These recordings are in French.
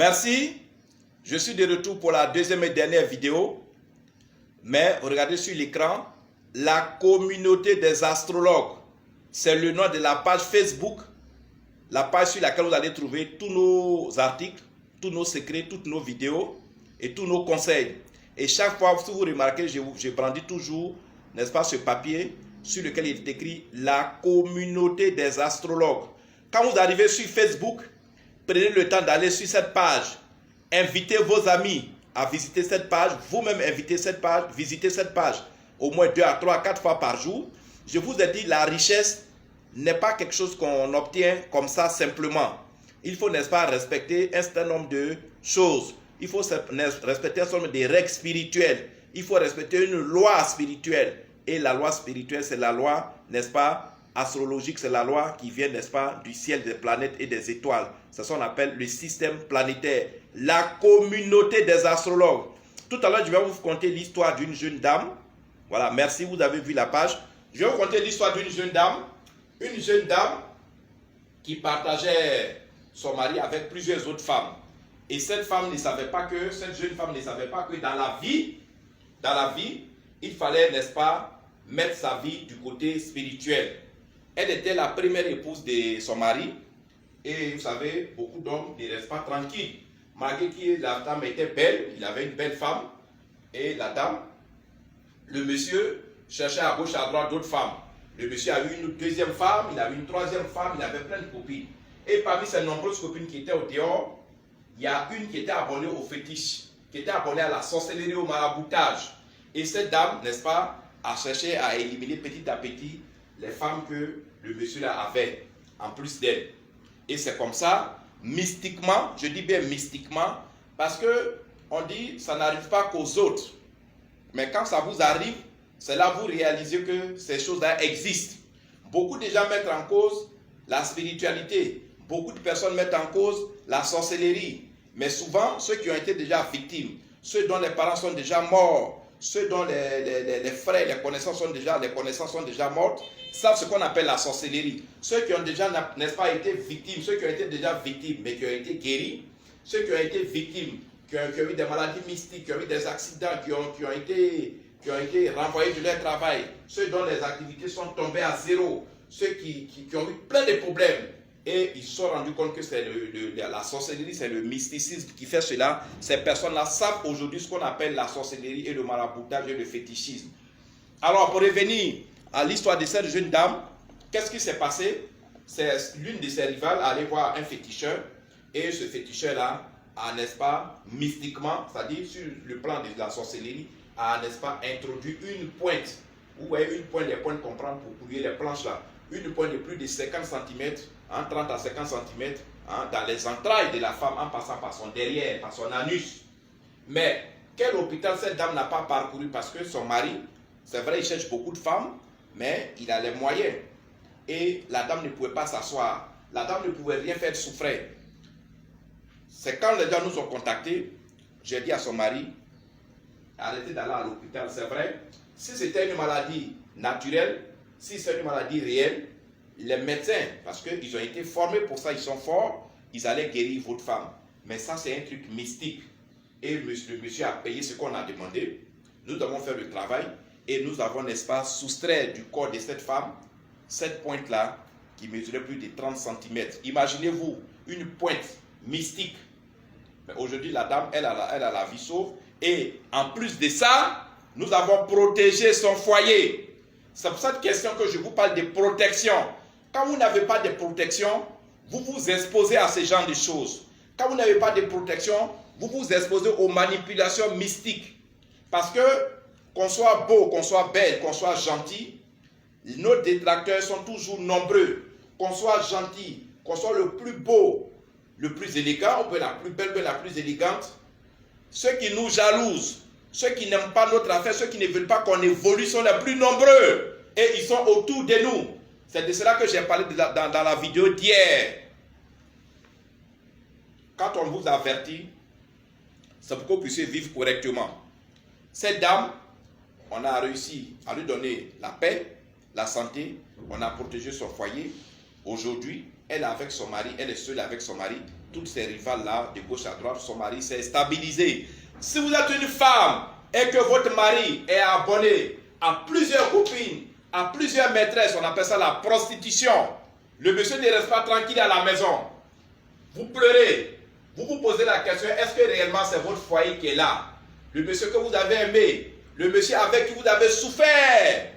Merci. Je suis de retour pour la deuxième et dernière vidéo. Mais regardez sur l'écran, la communauté des astrologues. C'est le nom de la page Facebook. La page sur laquelle vous allez trouver tous nos articles, tous nos secrets, toutes nos vidéos et tous nos conseils. Et chaque fois, si vous remarquez, je brandis toujours, n'est-ce pas, ce papier sur lequel il est écrit la communauté des astrologues. Quand vous arrivez sur Facebook, prenez le temps d'aller sur cette page. Invitez vos amis à visiter cette page. Vous-même invitez cette page, visitez cette page au moins 2 à 3 à 4 fois par jour. Je vous ai dit, la richesse n'est pas quelque chose qu'on obtient comme ça simplement. Il faut, n'est-ce pas, respecter un certain nombre de choses. Il faut respecter un certain nombre de règles spirituelles. Il faut respecter une loi spirituelle. Et la loi spirituelle, c'est la loi, n'est-ce pas, astrologique, c'est la loi qui vient, n'est-ce pas, du ciel, des planètes et des étoiles. C'est ce qu'on appelle le système planétaire. La communauté des astrologues. Tout à l'heure, je vais vous conter l'histoire d'une jeune dame. Voilà, merci, vous avez vu la page. Je vais vous conter l'histoire d'une jeune dame. Une jeune dame qui partageait son mari avec plusieurs autres femmes. Et cette femme ne savait pas que, cette jeune femme ne savait pas que dans la vie, il fallait, n'est-ce pas, mettre sa vie du côté spirituel. Elle était la première épouse de son mari. Et vous savez, beaucoup d'hommes ne restent pas tranquilles. Malgré que la dame était belle, il avait une belle femme. Et la dame, le monsieur cherchait à gauche, à droite d'autres femmes. Le monsieur a eu une deuxième femme, il a eu une troisième femme, il avait plein de copines. Et parmi ces nombreuses copines qui étaient au dehors, il y a une qui était abonnée au fétiche, qui était abonnée à la sorcellerie, au maraboutage. Et cette dame, n'est-ce pas, a cherché à éliminer petit à petit les femmes que le monsieur là avait, en plus d'elle. Et c'est comme ça, mystiquement, je dis bien mystiquement, parce que on dit ça n'arrive pas qu'aux autres. Mais quand ça vous arrive, c'est là que vous réalisez que ces choses-là existent. Beaucoup de gens mettent en cause la spiritualité. Beaucoup de personnes mettent en cause la sorcellerie. Mais souvent, ceux qui ont été déjà victimes, ceux dont les parents sont déjà morts, ceux dont les frères, les connaissances sont déjà mortes, savent ce qu'on appelle la sorcellerie. Ceux qui ont déjà, n'est-ce pas, été victimes, ceux qui ont été déjà victimes, mais qui ont été guéris, ceux qui ont été victimes, qui ont eu des maladies mystiques, qui ont eu des accidents, qui ont été renvoyés de leur travail, ceux dont les activités sont tombées à zéro, ceux qui ont eu plein de problèmes. Et ils se sont rendus compte que c'est la sorcellerie, c'est le mysticisme qui fait cela. Ces personnes-là savent aujourd'hui ce qu'on appelle la sorcellerie et le maraboutage et le fétichisme. Alors, pour revenir à l'histoire de cette jeune dame, qu'est-ce qui s'est passé? C'est l'une de ses rivales allait voir un féticheur. Et ce féticheur-là a, n'est-ce pas, mystiquement, c'est-à-dire sur le plan de la sorcellerie, a, n'est-ce pas, introduit une pointe. Vous voyez, une pointe, les pointes qu'on prend pour couler les planches là. Une pointe de plus de 50 cm, 30 à 50 cm, dans les entrailles de la femme, en passant par son derrière, par son anus. Mais quel hôpital cette dame n'a pas parcouru? Parce que son mari, c'est vrai, il cherche beaucoup de femmes, mais il a les moyens. Et la dame ne pouvait pas s'asseoir. La dame ne pouvait rien faire, souffrir. C'est quand les gens nous ont contactés, j'ai dit à son mari, arrêtez d'aller à l'hôpital, c'est vrai. Si c'était une maladie naturelle, si c'est une maladie réelle, les médecins, parce qu'ils ont été formés pour ça, ils sont forts, ils allaient guérir votre femme. Mais ça, c'est un truc mystique. Et le monsieur a payé ce qu'on a demandé. Nous avons fait le travail et nous avons, n'est-ce pas, soustrait du corps de cette femme, cette pointe-là, qui mesurait plus de 30 cm. Imaginez-vous, une pointe mystique. Mais aujourd'hui, la dame, elle a la vie sauve. Et en plus de ça, nous avons protégé son foyer. C'est pour cette question que je vous parle de protection. Quand vous n'avez pas de protection, vous vous exposez à ce genre de choses. Quand vous n'avez pas de protection, vous vous exposez aux manipulations mystiques. Parce que, qu'on soit beau, qu'on soit belle, qu'on soit gentil, nos détracteurs sont toujours nombreux. Qu'on soit gentil, qu'on soit le plus beau, le plus élégant, ou la plus belle, la plus élégante, ceux qui nous jalousent, ceux qui n'aiment pas notre affaire, ceux qui ne veulent pas qu'on évolue sont les plus nombreux. Et ils sont autour de nous. C'est de cela que j'ai parlé dans la vidéo d'hier. Quand on vous avertit, c'est pour que vous puissiez vivre correctement. Cette dame, on a réussi à lui donner la paix, la santé, on a protégé son foyer. Aujourd'hui, elle est avec son mari, elle est seule avec son mari. Toutes ces rivales-là, de gauche à droite, son mari s'est stabilisé. Si vous êtes une femme et que votre mari est abonné à plusieurs copines, à plusieurs maîtresses, on appelle ça la prostitution. Le monsieur ne reste pas tranquille à la maison. Vous pleurez. Vous vous posez la question, est-ce que réellement c'est votre foyer qui est là? Le monsieur que vous avez aimé, le monsieur avec qui vous avez souffert.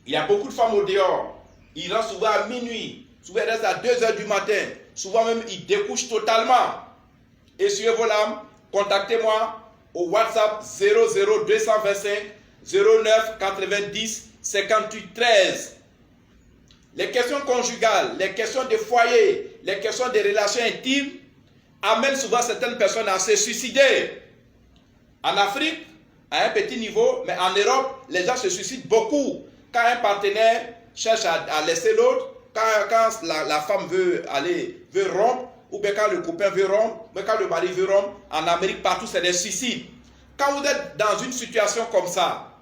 Il y a beaucoup de femmes au dehors. Ils rentrent souvent à minuit. Souvent ils restent à 2 h du matin. Souvent même ils découchent totalement. Essuyez vos larmes. Contactez-moi au WhatsApp 00225 09 90 58 13. Les questions conjugales, les questions de foyer, les questions de relations intimes amènent souvent certaines personnes à se suicider. En Afrique, à un petit niveau, mais en Europe, les gens se suicident beaucoup. Quand un partenaire cherche à laisser l'autre, quand la femme veut rompre, ou bien quand le copain veut rompre, ou bien quand le mari veut rompre, en Amérique, partout, c'est des suicides. Quand vous êtes dans une situation comme ça,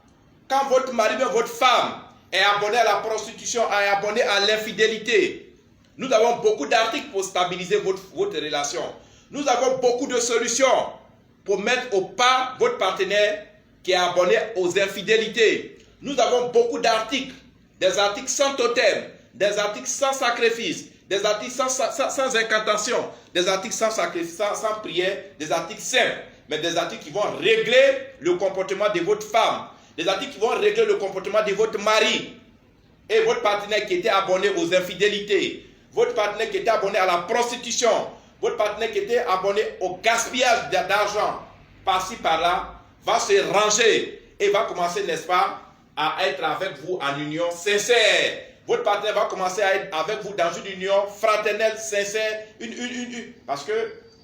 quand votre mari ou votre femme est abonné à la prostitution, est abonné à l'infidélité, nous avons beaucoup d'articles pour stabiliser votre relation. Nous avons beaucoup de solutions pour mettre au pas votre partenaire qui est abonné aux infidélités. Nous avons beaucoup d'articles, des articles sans totem, des articles sans sacrifice, des articles sans incantation, des articles sans sacrifice, sans prière, des articles simples, mais des articles qui vont régler le comportement de votre femme, des articles qui vont régler le comportement de votre mari et votre partenaire qui était abonné aux infidélités, votre partenaire qui était abonné à la prostitution, votre partenaire qui était abonné au gaspillage d'argent par-ci par-là, va se ranger et va commencer, n'est-ce pas, à être avec vous en union sincère. Votre partenaire va commencer à être avec vous dans une union fraternelle, sincère, parce que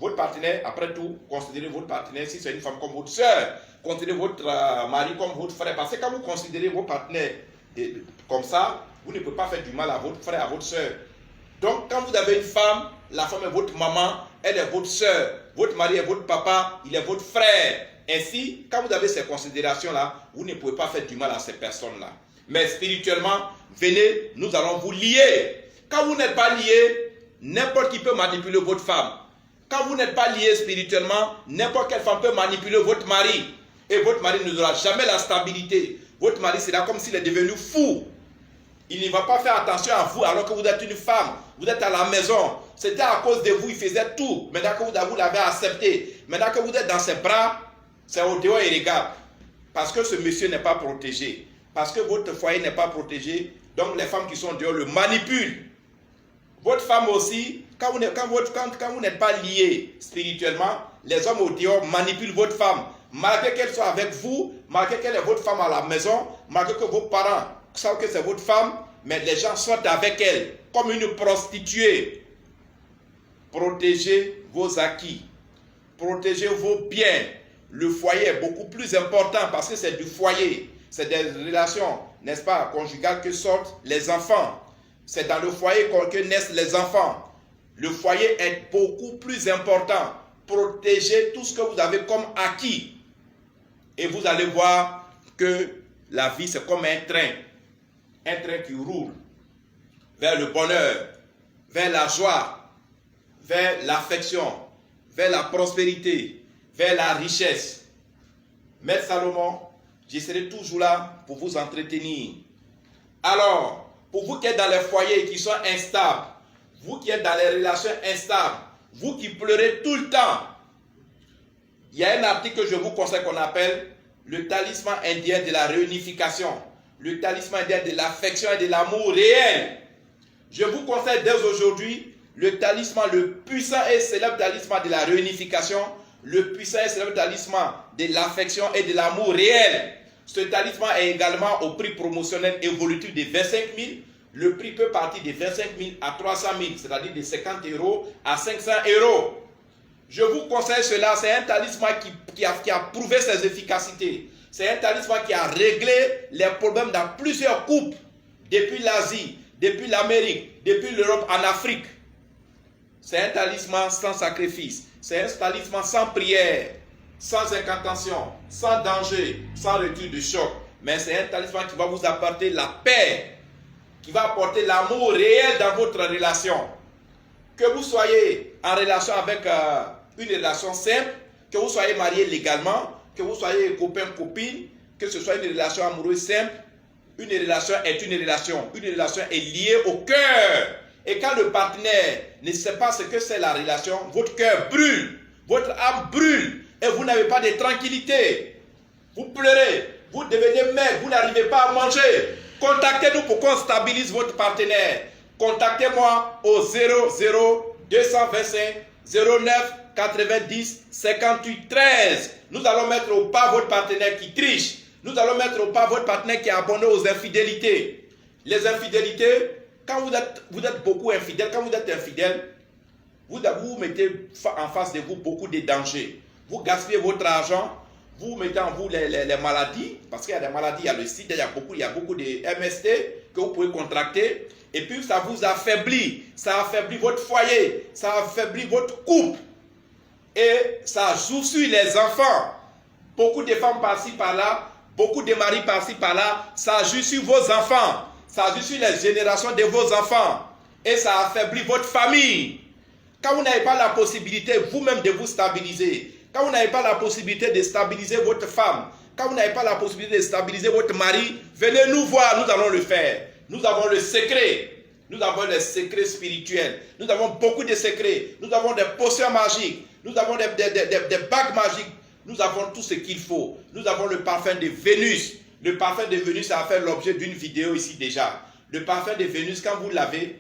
votre partenaire, après tout, considérez votre partenaire, si c'est une femme, comme votre soeur, considérez votre mari comme votre frère, parce que quand vous considérez vos partenaires comme ça, vous ne pouvez pas faire du mal à votre frère, à votre soeur. Donc, quand vous avez une femme, la femme est votre maman, elle est votre soeur, votre mari est votre papa, il est votre frère. Ainsi, quand vous avez ces considérations-là, vous ne pouvez pas faire du mal à ces personnes-là. Mais spirituellement, venez, nous allons vous lier. Quand vous n'êtes pas lié, n'importe qui peut manipuler votre femme. Quand vous n'êtes pas lié spirituellement, n'importe quelle femme peut manipuler votre mari. Et votre mari n'aura jamais la stabilité. Votre mari sera comme s'il est devenu fou. Il ne va pas faire attention à vous alors que vous êtes une femme. Vous êtes à la maison. C'était à cause de vous, il faisait tout. Maintenant que vous l'avez accepté, maintenant que vous êtes dans ses bras, c'est au dehors et regarde. Parce que ce monsieur n'est pas protégé. Parce que votre foyer n'est pas protégé. Donc les femmes qui sont dehors le manipulent. Votre femme aussi, quand vous n'êtes pas lié spirituellement, les hommes au dehors manipulent votre femme. Malgré qu'elle soit avec vous, malgré qu'elle est votre femme à la maison, malgré que vos parents savent que c'est votre femme, mais les gens sortent avec elle comme une prostituée. Protégez vos acquis. Protégez vos biens. Le foyer est beaucoup plus important parce que c'est du foyer. C'est des relations, n'est-ce pas, conjugales que sortent les enfants. C'est dans le foyer que naissent les enfants. Le foyer est beaucoup plus important. Protégez tout ce que vous avez comme acquis. Et vous allez voir que la vie, c'est comme un train. Un train qui roule vers le bonheur, vers la joie, vers l'affection, vers la prospérité, vers la richesse. Maître Salomon, je serai toujours là pour vous entretenir. Alors, pour vous qui êtes dans les foyers qui sont instables, vous qui êtes dans les relations instables, vous qui pleurez tout le temps, il y a un article que je vous conseille qu'on appelle le talisman indien de la réunification, le talisman indien de l'affection et de l'amour réel. Je vous conseille dès aujourd'hui le talisman, le puissant et célèbre talisman de la réunification, le puissant et célèbre talisman de l'affection et de l'amour réel. Ce talisman est également au prix promotionnel évolutif de 25 000. Le prix peut partir de 25 000 à 300 000, c'est-à-dire de 50 € à 500 €. Je vous conseille cela, c'est un talisman qui a prouvé ses efficacités. C'est un talisman qui a réglé les problèmes dans plusieurs couples, depuis l'Asie, depuis l'Amérique, depuis l'Europe, en Afrique. C'est un talisman sans sacrifice, c'est un talisman sans prière, sans incantation, sans danger, sans retour de choc. Mais c'est un talisman qui va vous apporter la paix, qui va apporter l'amour réel dans votre relation. Que vous soyez en relation avec une relation simple, que vous soyez marié légalement, que vous soyez copain-copine, que ce soit une relation amoureuse simple, une relation est une relation. Une relation est liée au cœur. Et quand le partenaire ne sait pas ce que c'est la relation, votre cœur brûle, votre âme brûle et vous n'avez pas de tranquillité. Vous pleurez, vous devenez maigre, vous n'arrivez pas à manger. Contactez-nous pour qu'on stabilise votre partenaire. Contactez-moi au 00 225 09 90 58 13. Nous allons mettre au pas votre partenaire qui triche. Nous allons mettre au pas votre partenaire qui est abonné aux infidélités. Les infidélités, quand vous êtes beaucoup infidèle, quand vous êtes infidèle, vous mettez en face de vous beaucoup de dangers. Vous gaspillez votre argent, vous mettez en vous les maladies, parce qu'il y a des maladies, il y a le sida, il y a beaucoup de MST que vous pouvez contracter. Et puis ça vous affaiblit, ça affaiblit votre foyer, ça affaiblit votre couple. Et ça joue sur les enfants. Beaucoup de femmes par-ci par-là, beaucoup de maris par-ci par-là, ça joue sur vos enfants. Ça joue sur les générations de vos enfants. Et ça affaiblit votre famille. Quand vous n'avez pas la possibilité vous-même de vous stabiliser, quand vous n'avez pas la possibilité de stabiliser votre femme, quand vous n'avez pas la possibilité de stabiliser votre mari, venez nous voir, nous allons le faire. Nous avons le secret. Nous avons les secrets spirituels. Nous avons beaucoup de secrets. Nous avons des potions magiques. Nous avons des bagues magiques. Nous avons tout ce qu'il faut. Nous avons le parfum de Vénus. Le parfum de Vénus, ça a fait l'objet d'une vidéo ici déjà. Le parfum de Vénus, quand vous l'avez,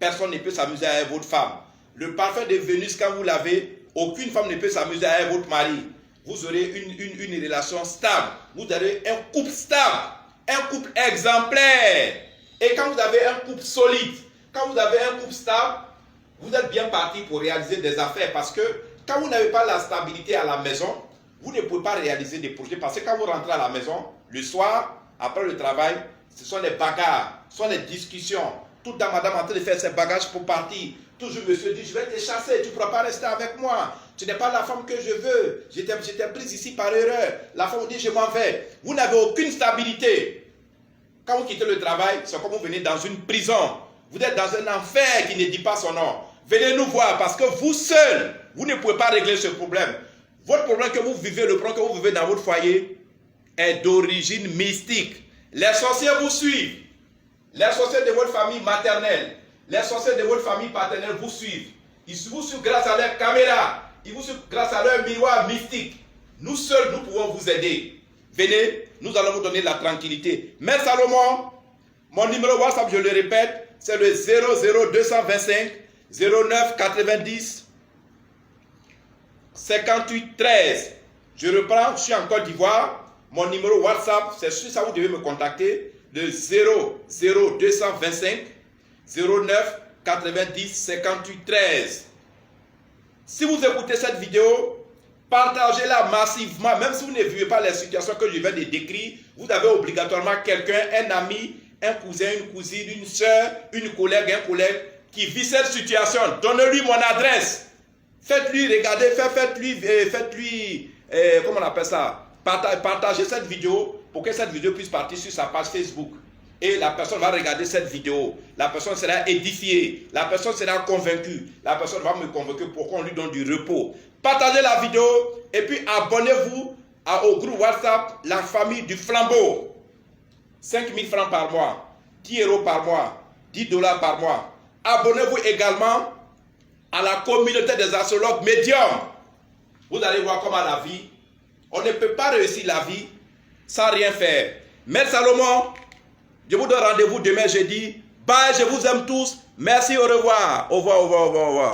personne ne peut s'amuser avec votre femme. Le parfum de Vénus, quand vous l'avez, aucune femme ne peut s'amuser avec votre mari. Vous aurez une relation stable. Vous aurez un couple stable. Un couple exemplaire. Et quand vous avez un couple solide, quand vous avez un couple stable, vous êtes bien parti pour réaliser des affaires. Parce que quand vous n'avez pas la stabilité à la maison, vous ne pouvez pas réaliser des projets. Parce que quand vous rentrez à la maison, le soir, après le travail, ce sont les bagarres, ce sont les discussions. Toute la madame en train de faire ses bagages pour partir. Toujours monsieur dit, je vais te chasser, tu ne pourras pas rester avec moi. Tu n'es pas la femme que je veux. J'étais prise ici par erreur. La femme dit, je m'en vais. Vous n'avez aucune stabilité. Quand vous quittez le travail, c'est comme vous venez dans une prison. Vous êtes dans un enfer qui ne dit pas son nom. Venez nous voir parce que vous seul, vous ne pouvez pas régler ce problème. Votre problème que vous vivez, le problème que vous vivez dans votre foyer est d'origine mystique. Les sorciers vous suivent. Les sorciers de votre famille maternelle, les sorciers de votre famille paternelle vous suivent. Ils vous suivent grâce à leur caméra. Ils vous suivent grâce à leur miroir mystique. Nous seuls, nous pouvons vous aider. Venez, nous allons vous donner la tranquillité. Mère Salomon, mon numéro WhatsApp, je le répète, c'est le 00 225 09 90 58 13. Je reprends, je suis en Côte d'Ivoire. Mon numéro WhatsApp, c'est sur ça, vous devez me contacter. Le 00 225 09 90 58 13. Si vous écoutez cette vidéo, partagez-la massivement. Même si vous ne vivez pas les situations que je viens de décrire, vous avez obligatoirement quelqu'un, un ami, un cousin, une cousine, une soeur, une collègue, un collègue qui vit cette situation. Donnez-lui mon adresse. Faites-lui regarder, faites-lui, comment on appelle ça? Partagez cette vidéo pour que cette vidéo puisse partir sur sa page Facebook. Et la personne va regarder cette vidéo. La personne sera édifiée. La personne sera convaincue. La personne va me convaincre pour qu'on lui donne du repos. Partagez la vidéo et puis abonnez-vous au groupe WhatsApp La Famille du Flambeau. 5 000 francs par mois, 10 euros par mois, 10 $ par mois. Abonnez-vous également à la communauté des astrologues médiums. Vous allez voir comment la vie, on ne peut pas réussir la vie sans rien faire. Mère Salomon, je vous donne rendez-vous demain jeudi. Bye, je vous aime tous. Merci, au revoir. Au revoir, au revoir, au revoir, au revoir.